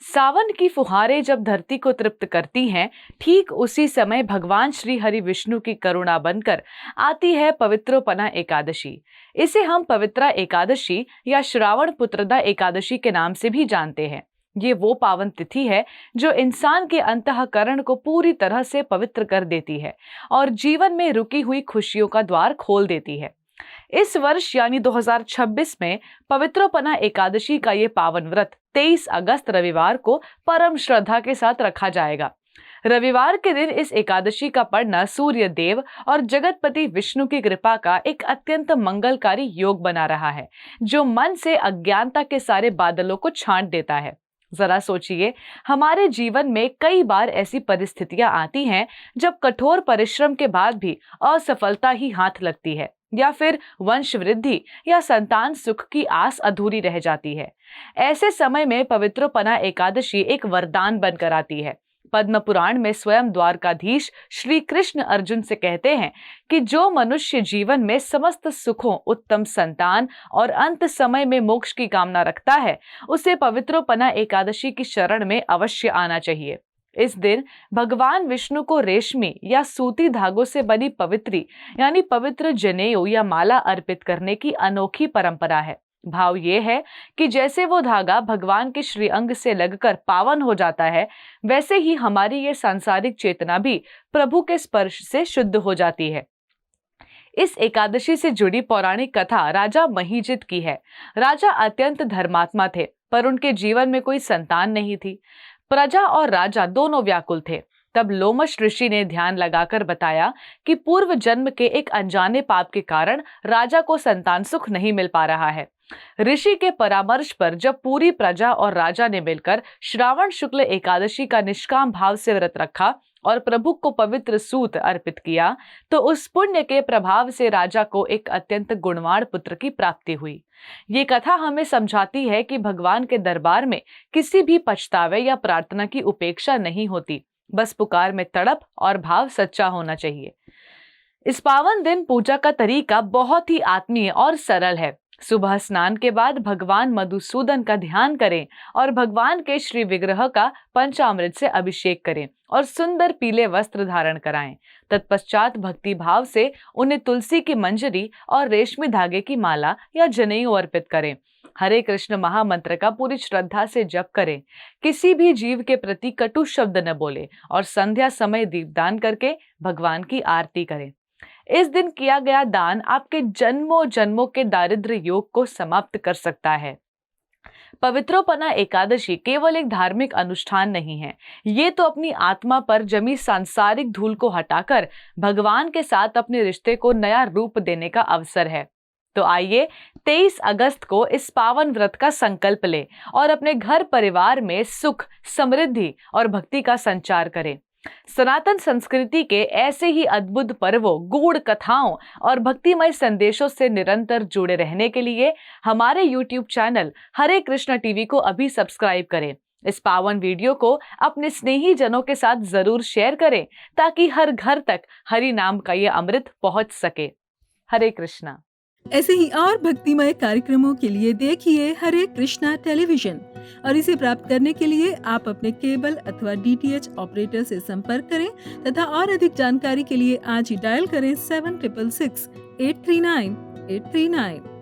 सावन की फुहारें जब धरती को तृप्त करती हैं, ठीक उसी समय भगवान श्री हरि विष्णु की करुणा बनकर आती है पवित्रोपना एकादशी। इसे हम पवित्रा एकादशी या श्रावण पुत्रदा एकादशी के नाम से भी जानते हैं। ये वो पावन तिथि है जो इंसान के अंतःकरण को पूरी तरह से पवित्र कर देती है और जीवन में रुकी हुई खुशियों का द्वार खोल देती है। इस वर्ष यानी 2026 में पवित्रोपना एकादशी का ये पावन व्रत 23 अगस्त रविवार को परम श्रद्धा के साथ रखा जाएगा। रविवार के दिन इस एकादशी का पढ़ना सूर्य देव और जगतपति विष्णु की कृपा का एक अत्यंत मंगलकारी योग बना रहा है, जो मन से अज्ञानता के सारे बादलों को छांट देता है। जरा सोचिए, हमारे जीवन में कई बार ऐसी परिस्थितियां आती हैं जब कठोर परिश्रम के बाद भी असफलता ही हाथ लगती है, या फिर वंश वृद्धि या संतान सुख की आस अधूरी रह जाती है। ऐसे समय में पवित्रोपना एकादशी एक वरदान बनकर आती है। पद्म पुराण में स्वयं द्वारकाधीश श्री कृष्ण अर्जुन से कहते हैं कि जो मनुष्य जीवन में समस्त सुखों, उत्तम संतान और अंत समय में मोक्ष की कामना रखता है, उसे पवित्रोपना एकादशी की शरण में अवश्य आना चाहिए। इस दिन भगवान विष्णु को रेशमी या सूती धागों से बनी पवित्री यानी पवित्र जनेऊ या माला अर्पित करने की अनोखी परंपरा है। भाव ये है कि जैसे वो धागा भगवान के श्री अंग से लगकर पावन हो जाता है, वैसे ही हमारी ये सांसारिक चेतना भी प्रभु के स्पर्श से शुद्ध हो जाती है। इस एकादशी से जुड़ी पौराणिक कथा राजा महीजित की है। राजा अत्यंत धर्मात्मा थे, पर उनके जीवन में कोई संतान नहीं थी। प्रजा और राजा दोनों व्याकुल थे। तब लोमश ऋषि ने ध्यान लगाकर बताया कि पूर्व जन्म के एक अनजाने पाप के कारण राजा को संतान सुख नहीं मिल पा रहा है। ऋषि के परामर्श पर जब पूरी प्रजा और राजा ने मिलकर श्रावण शुक्ल एकादशी का निष्काम भाव से व्रत रखा और प्रभु को पवित्र सूत अर्पित किया, तो उस पुण्य के प्रभाव से राजा को एक अत्यंत गुणवान पुत्र की प्राप्ति हुई। ये कथा हमें समझाती है कि भगवान के दरबार में किसी भी पछतावे या प्रार्थना की उपेक्षा नहीं होती, बस पुकार में तड़प और भाव सच्चा होना चाहिए। इस पावन दिन पूजा का तरीका बहुत ही आत्मीय और सरल है। सुबह स्नान के बाद भगवान मधुसूदन का ध्यान करें और भगवान के श्री विग्रह का पंचामृत से अभिषेक करें और सुंदर पीले वस्त्र धारण कराएं। तत्पश्चात भक्ति भाव से उन्हें तुलसी की मंजरी और रेशमी धागे की माला या जनेऊ अर्पित करें। हरे कृष्ण महामंत्र का पूरी श्रद्धा से जप करें। किसी भी जीव के प्रति कटु शब्द न बोले और संध्या समय दीपदान करके भगवान की आरती करें। इस दिन किया गया दान आपके जन्मों जन्मों के दारिद्र्य योग को समाप्त कर सकता है। पवित्रोपना एकादशी केवल एक धार्मिक अनुष्ठान नहीं है, ये तो अपनी आत्मा पर जमी सांसारिक धूल को हटाकर भगवान के साथ अपने रिश्ते को नया रूप देने का अवसर है। तो आइए 23 अगस्त को इस पावन व्रत का संकल्प लें और अपने घर परिवार में सुख, समृद्धि और भक्ति का संचार करें। सनातन संस्कृति के ऐसे ही अद्भुत पर्वों, गूढ़ कथाओं और भक्तिमय संदेशों से निरंतर जुड़े रहने के लिए हमारे YouTube चैनल हरे कृष्णा टीवी को अभी सब्सक्राइब करें। इस पावन वीडियो को अपने स्नेही जनों के साथ जरूर शेयर करें ताकि हर घर तक हरि नाम का ये अमृत पहुंच सके। हरे कृष्णा। ऐसे ही और भक्तिमय कार्यक्रमों के लिए देखिए हरे कृष्णा टेलीविजन और इसे प्राप्त करने के लिए आप अपने केबल अथवा DTH ऑपरेटर से संपर्क करें तथा और अधिक जानकारी के लिए आज ही डायल करें 7666 839 839।